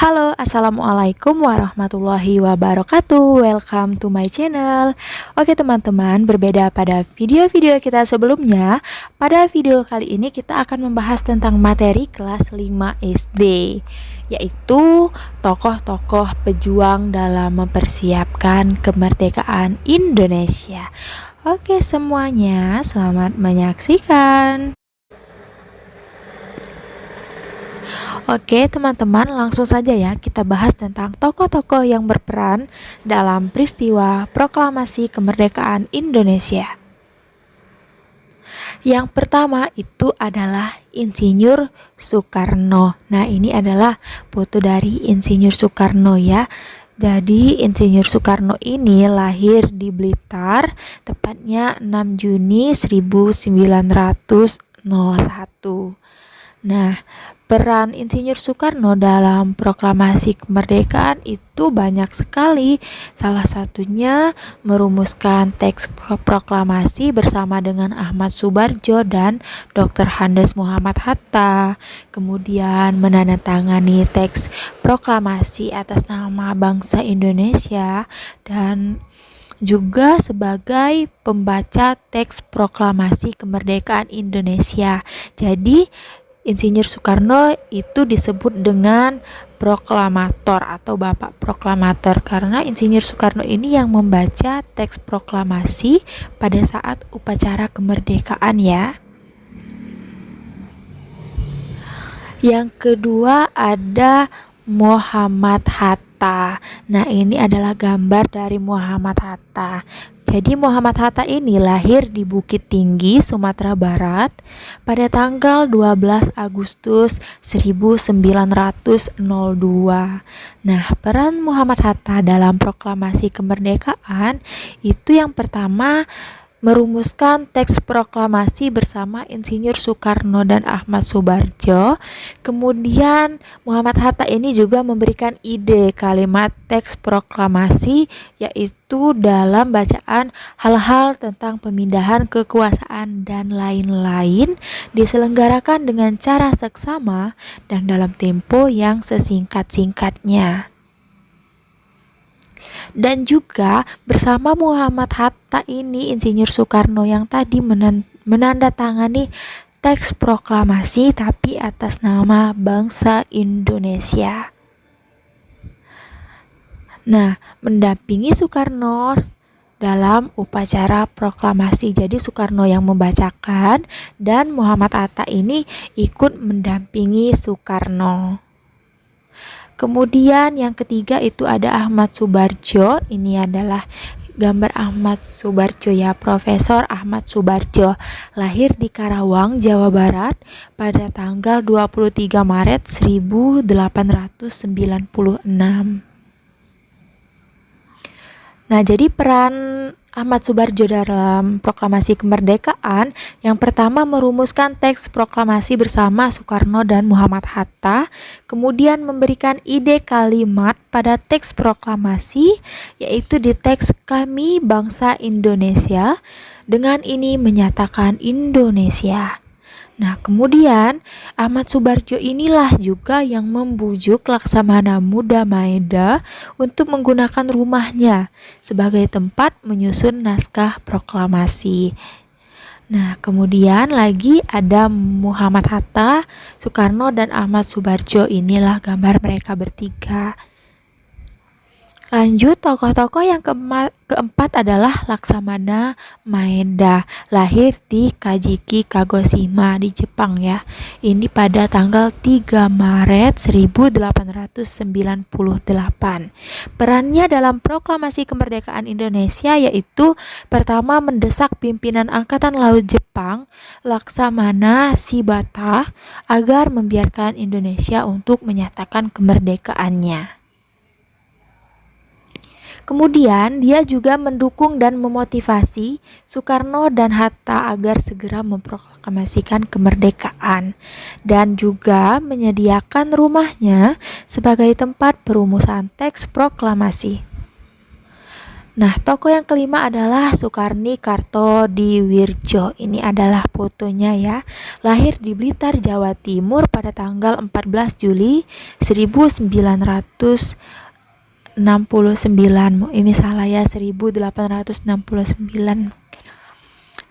Halo, assalamualaikum warahmatullahi wabarakatuh. Welcome to my channel. Oke teman-teman, berbeda pada video-video kita sebelumnya, pada video kali ini kita akan membahas tentang materi kelas 5 SD, yaitu tokoh-tokoh pejuang dalam mempersiapkan kemerdekaan Indonesia. Oke semuanya, selamat menyaksikan. Oke teman-teman, langsung saja ya kita bahas tentang tokoh-tokoh yang berperan dalam peristiwa proklamasi kemerdekaan Indonesia. Yang pertama itu adalah Insinyur Soekarno. Nah, ini adalah foto dari Insinyur Soekarno ya. Jadi Insinyur Soekarno ini lahir di Blitar, tepatnya 6 Juni 1901. Nah, peran Insinyur Soekarno dalam proklamasi kemerdekaan itu banyak sekali. Salah satunya merumuskan teks proklamasi bersama dengan Ahmad Soebardjo dan Dr. Handes Muhammad Hatta. Kemudian menandatangani teks proklamasi atas nama bangsa Indonesia dan juga sebagai pembaca teks proklamasi kemerdekaan Indonesia. Jadi Insinyur Soekarno itu disebut dengan proklamator atau Bapak Proklamator karena Insinyur Soekarno ini yang membaca teks proklamasi pada saat upacara kemerdekaan ya. Yang kedua ada Muhammad Hatta. Nah, ini adalah gambar dari Muhammad Hatta. Jadi Muhammad Hatta ini lahir di Bukit Tinggi, Sumatera Barat pada tanggal 12 Agustus 1902. Nah, peran Muhammad Hatta dalam proklamasi kemerdekaan itu yang pertama merumuskan teks proklamasi bersama Insinyur Soekarno dan Ahmad Soebardjo. Kemudian Muhammad Hatta ini juga memberikan ide kalimat teks proklamasi, yaitu dalam bacaan hal-hal tentang pemindahan kekuasaan dan lain-lain diselenggarakan dengan cara seksama dan dalam tempo yang sesingkat-singkatnya. Dan juga bersama Muhammad Hatta ini Insinyur Soekarno yang tadi menandatangani teks proklamasi tapi atas nama bangsa Indonesia. Nah, mendampingi Soekarno dalam upacara proklamasi. Jadi Soekarno yang membacakan dan Muhammad Hatta ini ikut mendampingi Soekarno. Kemudian yang ketiga itu ada Ahmad Soebardjo. Ini adalah gambar Ahmad Soebardjo ya, Profesor Ahmad Soebardjo. Lahir di Karawang, Jawa Barat pada tanggal 23 Maret 1896. Nah, jadi peran Ahmad Soebardjo dalam proklamasi kemerdekaan yang pertama merumuskan teks proklamasi bersama Soekarno dan Muhammad Hatta, kemudian memberikan ide kalimat pada teks proklamasi, yaitu di teks Kami Bangsa Indonesia, dengan ini menyatakan Indonesia. Nah, kemudian Ahmad Soebardjo inilah juga yang membujuk Laksamana Muda Maeda untuk menggunakan rumahnya sebagai tempat menyusun naskah proklamasi. Nah, kemudian lagi ada Muhammad Hatta, Soekarno, dan Ahmad Soebardjo. Inilah gambar mereka bertiga. Lanjut, tokoh-tokoh yang keempat adalah Laksamana Maeda, lahir di Kajiki, Kagoshima di Jepang ya. Ini pada tanggal 3 Maret 1898. Perannya dalam proklamasi kemerdekaan Indonesia yaitu pertama mendesak pimpinan Angkatan Laut Jepang, Laksamana Shibata, agar membiarkan Indonesia untuk menyatakan kemerdekaannya. Kemudian dia juga mendukung dan memotivasi Soekarno dan Hatta agar segera memproklamasikan kemerdekaan dan juga menyediakan rumahnya sebagai tempat perumusan teks proklamasi. Nah, tokoh yang kelima adalah Sukarni Kartodiwirjo. Ini adalah fotonya ya. Lahir di Blitar, Jawa Timur pada tanggal 14 Juli 1869. Ini salah ya, 1869.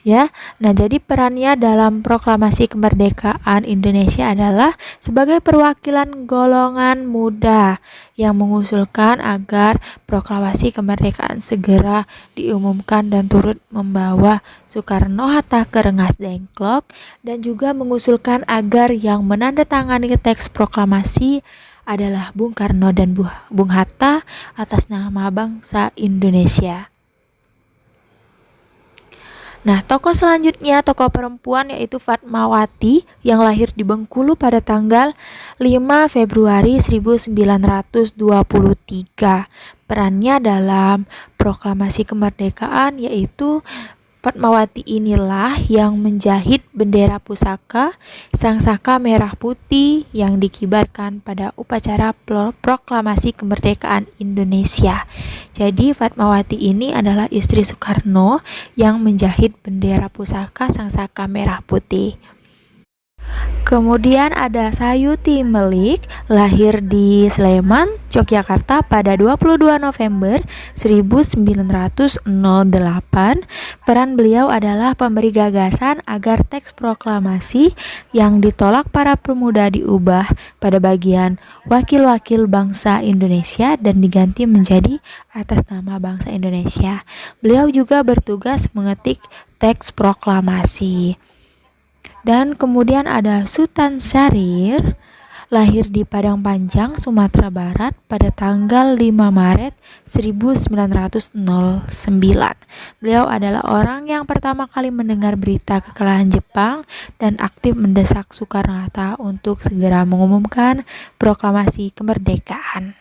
Ya, nah jadi perannya dalam proklamasi kemerdekaan Indonesia adalah sebagai perwakilan golongan muda yang mengusulkan agar proklamasi kemerdekaan segera diumumkan dan turut membawa Soekarno-Hatta ke Rengas Dengklok, dan juga mengusulkan agar yang menandatangani teks proklamasi adalah Bung Karno dan Bung Hatta atas nama bangsa Indonesia. Nah, tokoh selanjutnya tokoh perempuan yaitu Fatmawati yang lahir di Bengkulu pada tanggal 5 Februari 1923. Perannya dalam proklamasi kemerdekaan yaitu Fatmawati inilah yang menjahit bendera pusaka sang saka merah putih yang dikibarkan pada upacara proklamasi kemerdekaan Indonesia. Jadi Fatmawati ini adalah istri Soekarno yang menjahit bendera pusaka sang saka merah putih. Kemudian ada Sayuti Melik, lahir di Sleman, Yogyakarta pada 22 November 1908. Peran beliau adalah pemberi gagasan agar teks proklamasi yang ditolak para pemuda diubah pada bagian wakil-wakil bangsa Indonesia dan diganti menjadi atas nama bangsa Indonesia. Beliau juga bertugas mengetik teks proklamasi. Dan kemudian ada Sultan Syahrir, lahir di Padang Panjang, Sumatera Barat pada tanggal 5 Maret 1909. Beliau adalah orang yang pertama kali mendengar berita kekalahan Jepang dan aktif mendesak Soekarno-Hatta untuk segera mengumumkan proklamasi kemerdekaan.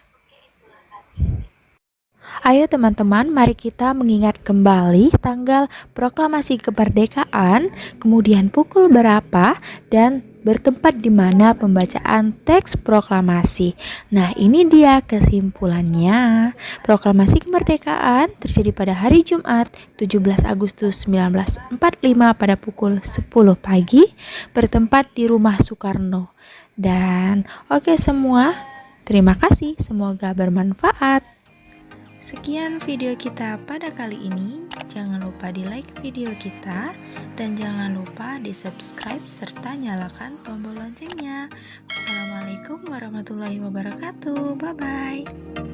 Ayo teman-teman, mari kita mengingat kembali tanggal proklamasi kemerdekaan, kemudian pukul berapa, dan bertempat di mana pembacaan teks proklamasi. Nah, ini dia kesimpulannya. Proklamasi kemerdekaan terjadi pada hari Jumat 17 Agustus 1945 pada pukul 10 pagi, bertempat di rumah Soekarno. Dan oke semua, terima kasih, semoga bermanfaat. Sekian video kita pada kali ini. Jangan lupa di like video kita dan jangan lupa di subscribe serta nyalakan tombol loncengnya. Wassalamualaikum warahmatullahi wabarakatuh. Bye bye.